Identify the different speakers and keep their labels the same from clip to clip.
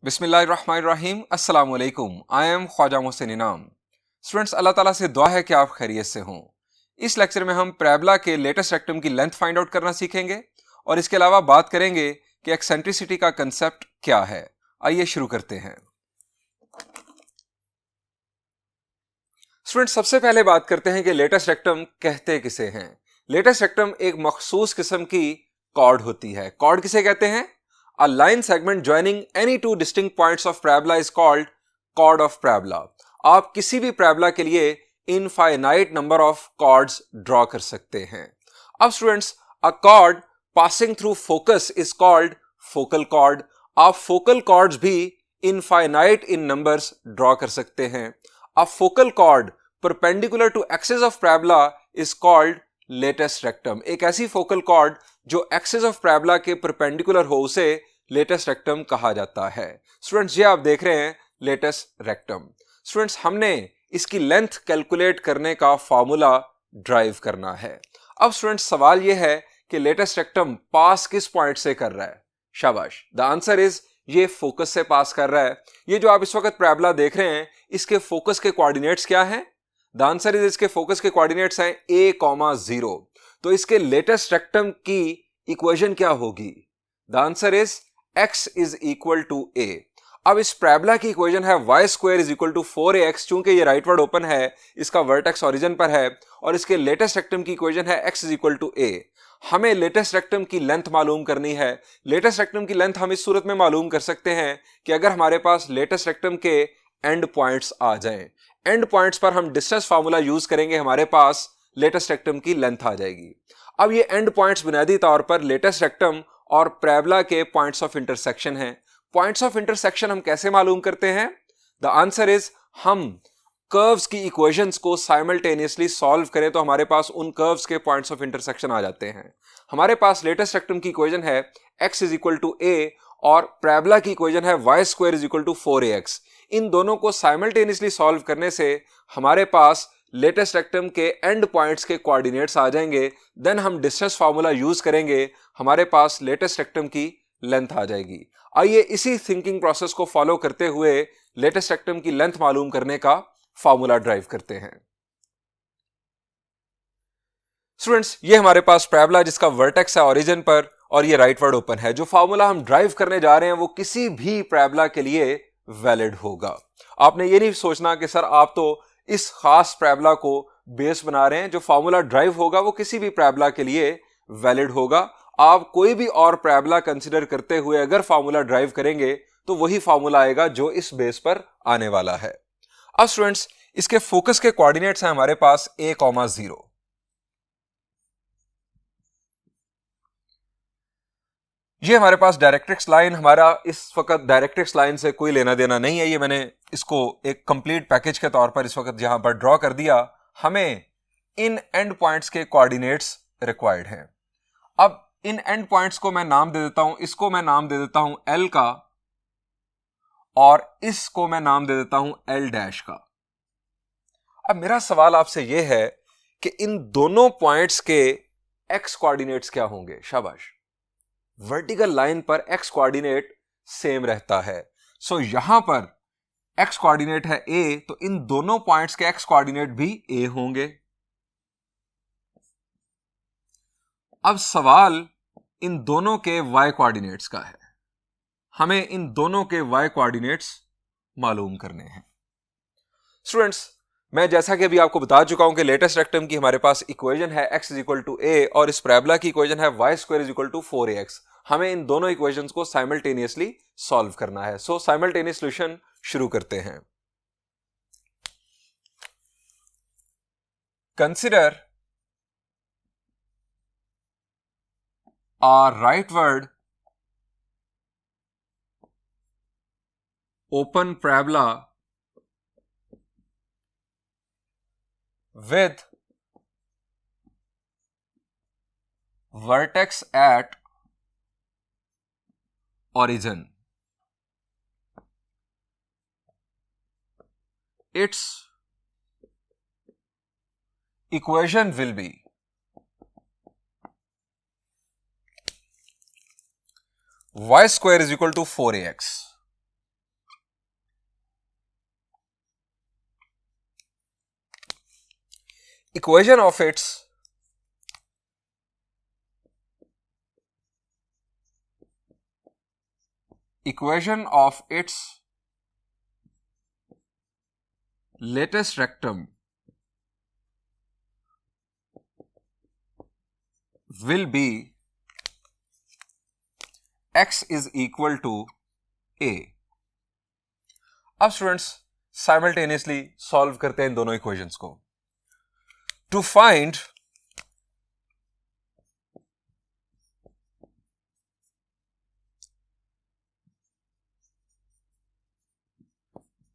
Speaker 1: बिस्मिल्लाहिर्रहमानिर्रहीम अस्सलाम वालेकुम। आई एम ख्वाजा मोहसिन इनाम। स्टूडेंट्स, अल्लाह ताला से दुआ है कि आप खैरियत से हों। इस लेक्चर में हम पैराबोला के लेटेस्ट रेक्टम की लेंथ फाइंड आउट करना सीखेंगे और इसके अलावा बात करेंगे कि एक्सेंट्रिसिटी का कंसेप्ट क्या है। आइए शुरू करते हैं। स्टूडेंट्स, सबसे पहले बात करते हैं कि लेटेस्ट रेक्टम कहते किसे हैं। लेटेस्ट रेक्टम एक मखसूस किस्म की कॉर्ड होती है। कॉर्ड किसे कहते हैं? A line segment joining any two distinct points of parabola is called chord of parabola. आप किसी भी parabola के लिए infinite number of chords draw कर सकते हैं। अब students, a chord passing through focus is called focal chord. आप focal chords भी infinite in numbers draw कर सकते हैं। A focal chord perpendicular to axis of parabola is called latest rectum. एक ऐसी focal chord जो एक्सिस ऑफ पैराबोला के perpendicular हो उसे लेटेस्ट रेक्टम कहा जाता है। स्टूडेंट्स, ये आप देख रहे हैं लेटेस्ट रेक्टम। स्टूडेंट्स, हमने इसकी लेंथ कैलकुलेट करने का फॉर्मूला ड्राइव करना है। अब स्टूडेंट्स, सवाल ये है कि लेटेस्ट रेक्टम पास किस पॉइंट से कर रहा है? शाबाश, द आंसर इज ये फोकस से पास कर रहा है। ये जो आप इस वक्त पैराबोला देख रहे हैं, इसके फोकस के कोऑर्डिनेट्स क्या हैं? द आंसर इज इसके फोकस के कोऑर्डिनेट्स हैं a,0। तो इसके लेटेस्ट रेक्टम की इक्वेशन क्या होगी? The answer is x is equal to a। अब इस पैराबोला की इक्वेशन है y square is equal to 4ax। चूंकि ये राइटवर्ड ओपन है, इसका वर्टेक्स ओरिजिन पर है और इसके लेटेस्ट रेक्टम की इक्वेशन है x is equal to a। हमें लेटेस्ट रेक्टम की लेंथ मालूम करनी है। लेटेस्ट रेक्टम की लेंथ हम इस सूरत में मालूम कर सकते हैं कि अगर हमारे पास लेटेस्ट रेक्टम के एंड पॉइंट्स आ जाएं। एंड पॉइंट्स पर हम डिस्टेंस फार्मूला यूज करेंगे, हमारे पास लेटेस्ट रेक्टम की लेंथ आ जाएगी। अब ये एंड पॉइंट्स बुनियादी तौर पर लेटेस्ट रेक्टम और पैराबोला के पॉइंट्स ऑफ इंटरसेक्शन हैं। पॉइंट्स ऑफ इंटरसेक्शन हम कैसे मालूम करते हैं? द आंसर इज हम कर्व्स की इक्वेशंस को साइमल्टेनियसली सॉल्व करें तो हमारे पास उन कर्व्स के पॉइंट्स ऑफ इंटरसेक्शन आ जाते हैं। हमारे पास लेटेस्ट रेक्टम की इक्वेशन है x is equal to a और पैराबोला की इक्वेशन है y square is equal to 4ax। इन दोनों को साइमल्टेनियसली सॉल्व करने से हमारे पास लेटेस्ट रेक्टम के एंड पॉइंट्स के कोऑर्डिनेट्स आ जाएंगे। देन हम डिस्टेंस फार्मूला यूज करेंगे, हमारे पास लेटेस्ट रेक्टम की लेंथ आ जाएगी। आइए इसी थिंकिंग प्रोसेस को फॉलो करते हुए लेटेस्ट रेक्टम की लेंथ मालूम करने का फॉर्मूला ड्राइव करते हैं। स्टूडेंट्स, ये हमारे पास पैराबोला जिसका वर्टेक्स है ओरिजिन पर और ये राइटवर्ड ओपन है। जो फॉर्मूला हम ड्राइव करने जा रहे हैं वो किसी भी पैराबोला के लिए वैलिड होगा। आपने ये नहीं सोचना कि सर आप तो इस खास पैराबोला को बेस बना रहे हैं। जो फॉर्मूला ड्राइव होगा वो किसी भी पैराबोला के लिए वैलिड होगा। आप कोई भी और पैराबोला कंसीडर करते हुए अगर फॉर्मूला ड्राइव करेंगे तो वही फॉर्मूला आएगा जो इस बेस पर आने वाला है। अब स्टूडेंट्स, इसके फोकस के कोऑर्डिनेट्स हैं हमारे पास a,0। ये हमारे पास डायरेक्ट्रिक्स लाइन, हमारा इस वक्त डायरेक्ट्रिक्स लाइन से कोई लेना देना नहीं है। ये मैंने इसको एक कंप्लीट पैकेज के तौर पर इस वक्त यहां पर ड्रॉ कर दिया। हमें इन एंड पॉइंट्स के कोऑर्डिनेट्स रिक्वायर्ड हैं। अब इन एंड पॉइंट्स को मैं नाम दे देता हूं। इसको मैं नाम दे देता हूं L का और इसको मैं नाम दे देता हूं L डैश का। अब मेरा सवाल आपसे यह है कि इन दोनों पॉइंट्स के x कोऑर्डिनेट्स क्या होंगे? शाबाश, वर्टिकल लाइन पर x कोऑर्डिनेट सेम रहता है। सो यहां पर x कोऑर्डिनेट है a, तो इन दोनों पॉइंट्स के x कोऑर्डिनेट भी a होंगे। अब सवाल इन दोनों के y कोऑर्डिनेट्स का है। हमें इन दोनों के y कोऑर्डिनेट्स मालूम करने हैं। स्टूडेंट्स, मैं जैसा कि अभी आपको बता चुका हूं कि लेटेस्ट रेक्टम की हमारे पास इक्वेशन है x is equal to a और इस पैराबोला की इक्वेशन है y square is equal to 4ax। हमें इन दोनों इक्वेशंस को साइमल्टेनियसली सॉल्व करना है। सो साइमल्टेनियस सॉल्यूशन शुरू करते हैं। Consider a rightward open parabola with vertex at origin. Its equation will be y square is equal to 4ax. equation of its latest rectum will be x is equal to a। अब students simultaneously solve करते हैं इन दोनों equations को। To find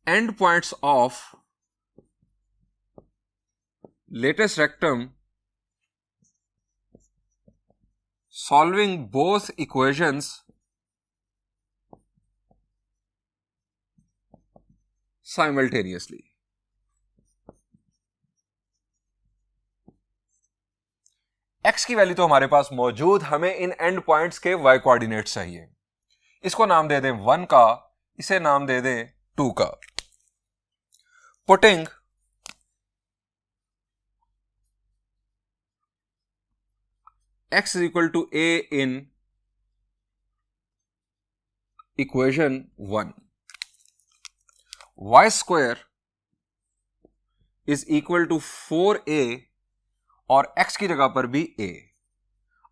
Speaker 1: end points of latest rectum solving both equations simultaneously। x की value तो हमारे पास मौजूद, हमें इन एंड पॉइंट्स के y कोऑर्डिनेट्स चाहिए। इसको नाम दे दें 1 का, इसे नाम दे दें 2 का। Putting x is equal to a in equation 1, y square is equal to 4a और x की जगह पर भी a।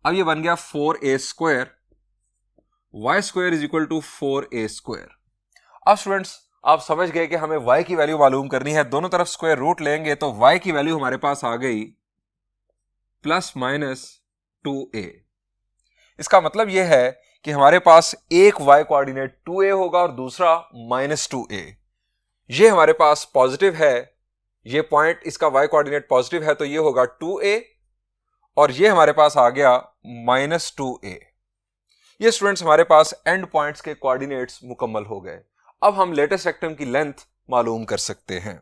Speaker 1: अब ये बन गया 4a square, y square is equal to 4a square. अब स्टूडेंट्स आप समझ गए कि हमें y की वैल्यू मालूम करनी है। दोनों तरफ स्क्वायर रूट लेंगे तो y की वैल्यू हमारे पास आ गई प्लस माइनस 2a। इसका मतलब यह है कि हमारे पास एक y कोऑर्डिनेट 2a होगा और दूसरा माइनस 2a। ये हमारे पास पॉजिटिव है, ये पॉइंट इसका y कोऑर्डिनेट पॉजिटिव है तो ये होगा 2a और ये हमारे पास आ गया माइनस 2a। ये स्टूडेंट्स हमारे पास एंड पॉइंट्स के कोऑर्डिनेट्स मुकम्मल हो गए। अब हम लेटेस्ट रेक्टम की लेंथ मालूम कर सकते हैं।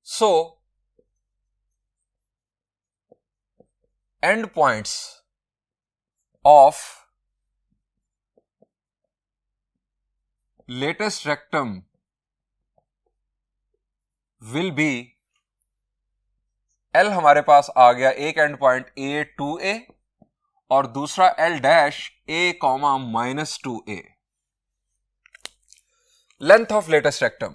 Speaker 1: सो end points of latest rectum will be L हमारे पास आ गया एक एंड पॉइंट a 2a और दूसरा L dash a comma minus 2a। Length of latus rectum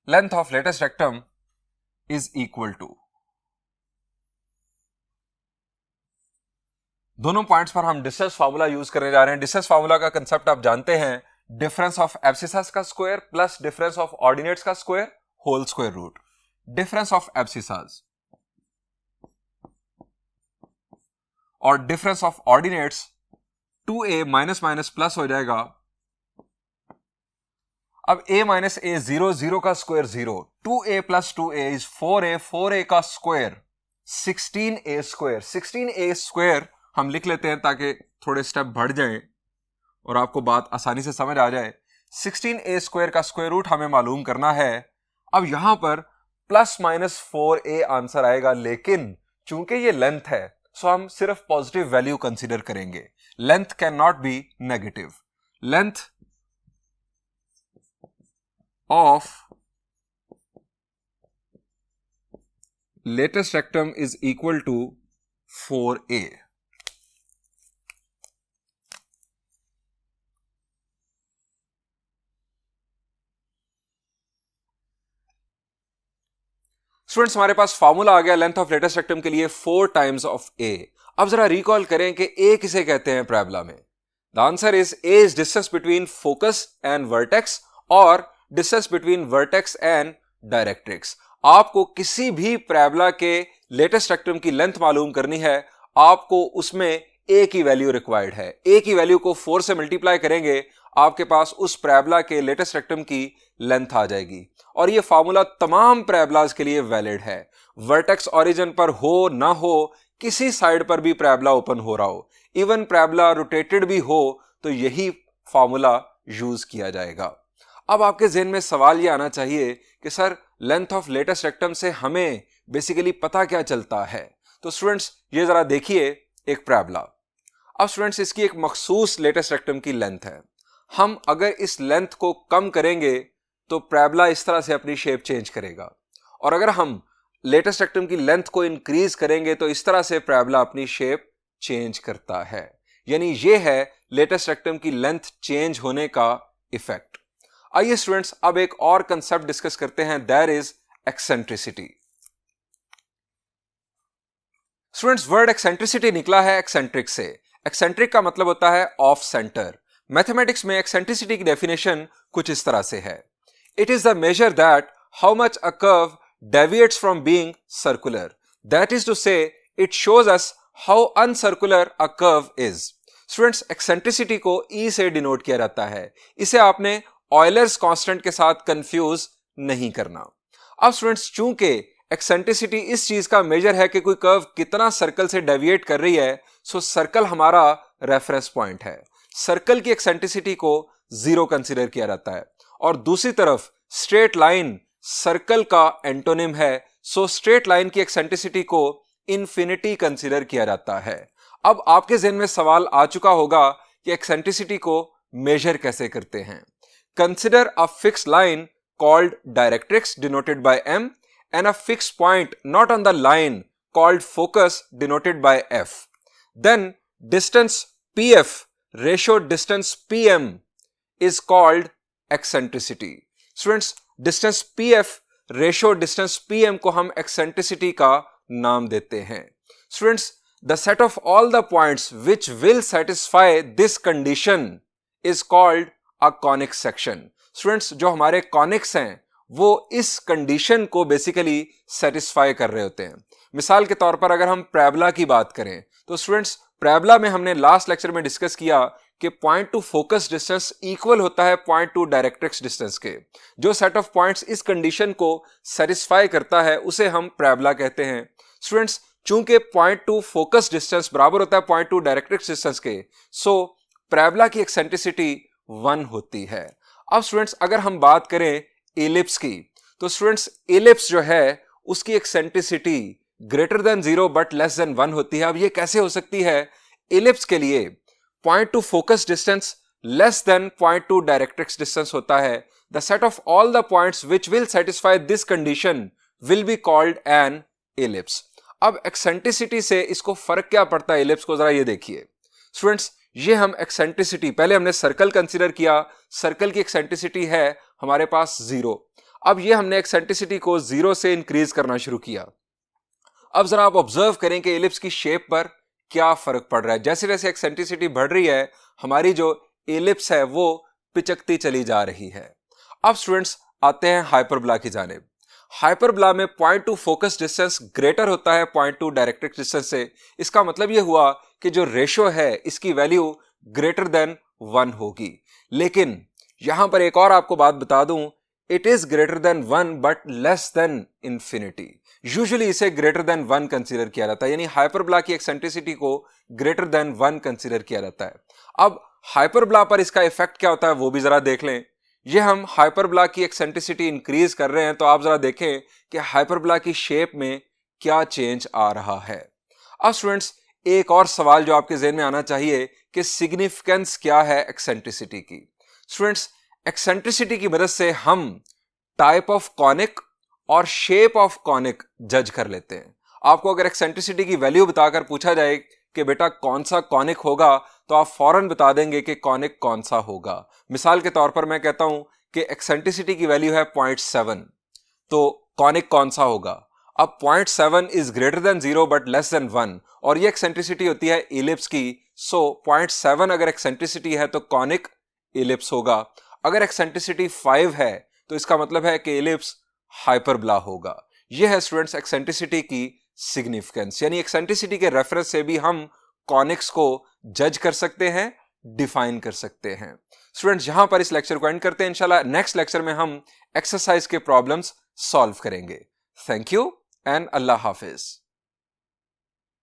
Speaker 1: length of latest rectum is equal to, दोनों पॉइंट्स पर हम डिस्टेंस फार्मूला यूज करने जा रहे हैं। डिस्टेंस फार्मूला का कंसेप्ट आप जानते हैं, डिफरेंस ऑफ एब्सिसस का square plus difference of ordinates का square whole square root. Difference of abscissas और difference of ordinates 2a minus minus plus हो जाएगा। अब a माइनस a 0, 0 का square 0, 2a plus 2a is 4a, 4a का square 16a square. 16a square हम लिख लेते हैं ताकि थोड़े स्टेप बढ़ जाएं और आपको बात आसानी से समझ आ जाए। 16a स्क्वायर का स्क्वायर रूट हमें मालूम करना है। अब यहां पर प्लस माइनस 4a आंसर आएगा, लेकिन चूंकि ये लेंथ है सो हम सिर्फ पॉजिटिव वैल्यू कंसीडर करेंगे। Length can not be negative. Length of latest rectum is equal to 4a। Students हमारे पास फॉर्मूला आ गया लेंथ ऑफ लेटेस्ट रेक्टम के लिए 4 टाइम्स ऑफ a। अब जरा रिकॉल करें कि a किसे कहते हैं पैराबोला में। The answer is a is distance between focus and vertex और distance between vertex and directrix. आपको किसी भी पैराबोला के लेटेस्ट रेक्टम की लेंथ मालूम करनी है, आपको उसमें a की वैल्यू रिक्वायर्ड है। a की वैल्यू को 4 से मल्टीप्लाई करेंगे, आपके पास उस पैराबोला के लेटेस्ट रेक्टम की लेंथ आ जाएगी। और ये फार्मूला तमाम पैराबोलाज के लिए वैलिड है। वर्टेक्स ओरिजिन पर हो ना हो, किसी साइड पर भी पैराबोला ओपन हो रहा हो, इवन पैराबोला रोटेटेड भी हो, तो यही फार्मूला यूज किया जाएगा। अब आपके ज़हन में सवाल ये आना चाहिए कि sir length of latus rectum से हमें बेसिकली पता क्या चलता है। तो स्टूडेंट्स ये जरा देखिए एक पैराबोला। अब स्टूडेंट्स इसकी एक मखसूस लेटेस्ट रेक्टम की लेंथ है। हम अगर इस लेंथ को कम करेंगे तो पैराबोला इस तरह से अपनी शेप चेंज करेगा, और अगर हम लेटेस्ट रेक्टम की लेंथ को इंक्रीज करेंगे तो इस तरह से पैराबोला अपनी शेप चेंज करता है। यानी ये है लेटेस्ट रेक्टम की लेंथ चेंज होने का इफेक्ट। आइए स्टूडेंट्स अब एक और कंसेप्ट डिस्कस करते हैं, that is eccentricity. Students word eccentricity निकला है एक्सेंट्रिक से। एक्सेंट्रिक का मतलब होता है ऑफ सेंटर। मैथमेटिक्स में एक्सेंट्रिसिटी की डेफिनेशन कुछ इस तरह से है, it is the measure that how much a curve deviates from being circular. That is to say, it shows us how uncircular a curve is. Students, eccentricity को E से denote किया जाता है। इसे आपने ऑयलर्स कांस्टेंट के साथ confuse नहीं करना। अब स्टूडेंट्स चूंकि एक्सेंट्रिसिटी इस चीज का मेजर है कि कोई कर्व कितना सर्कल से डेविएट कर रही है, सो सर्कल हमारा रेफरेंस पॉइंट है। सर्कल की एक्सेंट्रिसिटी को 0 कंसीडर किया जाता है, और दूसरी तरफ स्ट्रेट लाइन सर्कल का एंटोनिम है, सो स्ट्रेट लाइन की एक्सेंट्रिसिटी को इंफिनिटी कंसीडर किया जाता है। अब आपके ज़हन में सवाल आ चुका होगा कि एक्सेंट्रिसिटी को मेजर कैसे करते हैं। Consider a fix line called directrix denoted by M and a fix point not on the line called focus denoted by F। Then distance PF ratio distance PM is called eccentricity. Students distance PF ratio distance PM को हम eccentricity का नाम देते हैं। Students the set of all the points which will satisfy this condition is called a conic section. Students जो हमारे conics हैं वो इस कंडीशन को बेसिकली सेटिस्फाई कर रहे होते हैं। मिसाल के तौर पर अगर हम पैराबोला की बात करें तो स्टूडेंट्स पैराबोला में हमने लास्ट लेक्चर में डिस्कस किया कि point two focus distance equal होता है पॉइंट टू डायरेक्ट्रिक्स डिस्टेंस के। जो सेट ऑफ पॉइंट्स इस कंडीशन को सेटिस्फाई करता है उसे हम पैराबोला कहते हैं। स्टूडेंट्स चूंकि पॉइंट टू फोकस डिस्टेंस बराबर होता है पॉइंट टू डायरेक्ट्रिक्स डिस्टेंस के, सो पैराबोला की एक्सेंट्रिसिटी 1 होती है। अब स्टूडेंट्स अगर हम बात करें एलिप्स की, तो स्टूडेंट्स एलिप्स जो है उसकी eccentricity greater than 0 but less than 1 होती है। अब ये कैसे हो सकती है? एलिप्स के लिए point two focus distance less than point two directrix distance होता है। The set of all the points which will satisfy this condition will be called an ellipse. अब एक्सेंट्रिसिटी से इसको फर्क क्या पड़ता है एलिप्स को, जरा ये देखिए स्टूडेंट्स। ये हम एक्सेंट्रिसिटी पहले हमने सर्कल कंसीडर किया, सर्कल की एक्सेंट्रिसिटी है हमारे पास 0। अब ये हमने एक्सेंट्रिसिटी को 0 से इंक्रीज करना शुरू किया। अब जरा आप ऑब्जर्व करें कि एलिप्स की शेप पर क्या फर्क पड़ रहा है। जैसे जैसे एक्सेंट्रिसिटी बढ़ रही है हमारी जो एलिप्स है वो पिचकती चली जा रही है। अब स्टूडेंट्स आते हैं हाइपरबोला की जानिब। हाइपरबोला में point two focus distance greater होता है पॉइंट टू डायरेक्ट्रिक्स डिस्टेंस से। इसका मतलब ये हुआ कि जो रेशियो है इसकी वैल्यू ग्रेटर देन 1 होगी। लेकिन यहां पर एक और आपको बात बता दूं, it is greater than 1 but less than infinity. Usually इसे ग्रेटर देन 1 कंसीडर किया जाता है, यानी हाइपरबोला की एक्सेंट्रिसिटी को ग्रेटर देन 1 कंसीडर किया जाता है। अब हाइपरबोला पर इसका इफेक्ट क्या होता है वो भी जरा देख लें। ये हम हाइपरबोला की एक्सेंट्रिसिटी इंक्रीज कर रहे हैं तो आप जरा देखें कि हाइपरबोला की शेप में क्या चेंज आ रहा है। अब स्टूडेंट्स एक और सवाल जो आपके ज़हन में आना चाहिए कि सिग्निफिकेंस क्या है एक्सेंट्रिसिटी की। स्टूडेंट्स एक्सेंट्रिसिटी की मदद से हम टाइप ऑफ कॉनिक और शेप ऑफ कॉनिक जज कर लेते हैं। आपको अगर एक्सेंट्रिसिटी की वैल्यू बताकर पूछा जाए कि बेटा कौन सा कॉनिक होगा तो आप फौरन बता देंगे कि कॉनिक कौन सा होगा। मिसाल के तौर पर मैं कहता हूं कि एक्सेंट्रिसिटी की वैल्यू है 0.7, तो कॉनिक कौन सा होगा? अब 0.7 is greater than 0 but less than 1 और ये एक्सेंट्रिसिटी होती है एलिप्स की। सो 0.7 अगर एक्सेंट्रिसिटी है तो कॉनिक एलिप्स होगा। अगर एक्सेंट्रिसिटी 5 है तो इसका मतलब है कि एलिप्स हाइपरबोला होगा। यह है स्टूडेंट्स एक्सेंट्रिसिटी की सिग्निफिकेंस, यानी एक्सेंट्रिसिटी के रेफरेंस से भी हम कॉनिक्स को जज कर सकते हैं, डिफाइन कर सकते हैं। स्टूडेंट्स यहां पर इस लेक्चर को एंड करते हैं। इंशाल्लाह नेक्स्ट लेक्चर में हम एक्सरसाइज के प्रॉब्लम्स सॉल्व करेंगे। Thank you and Allah Hafiz.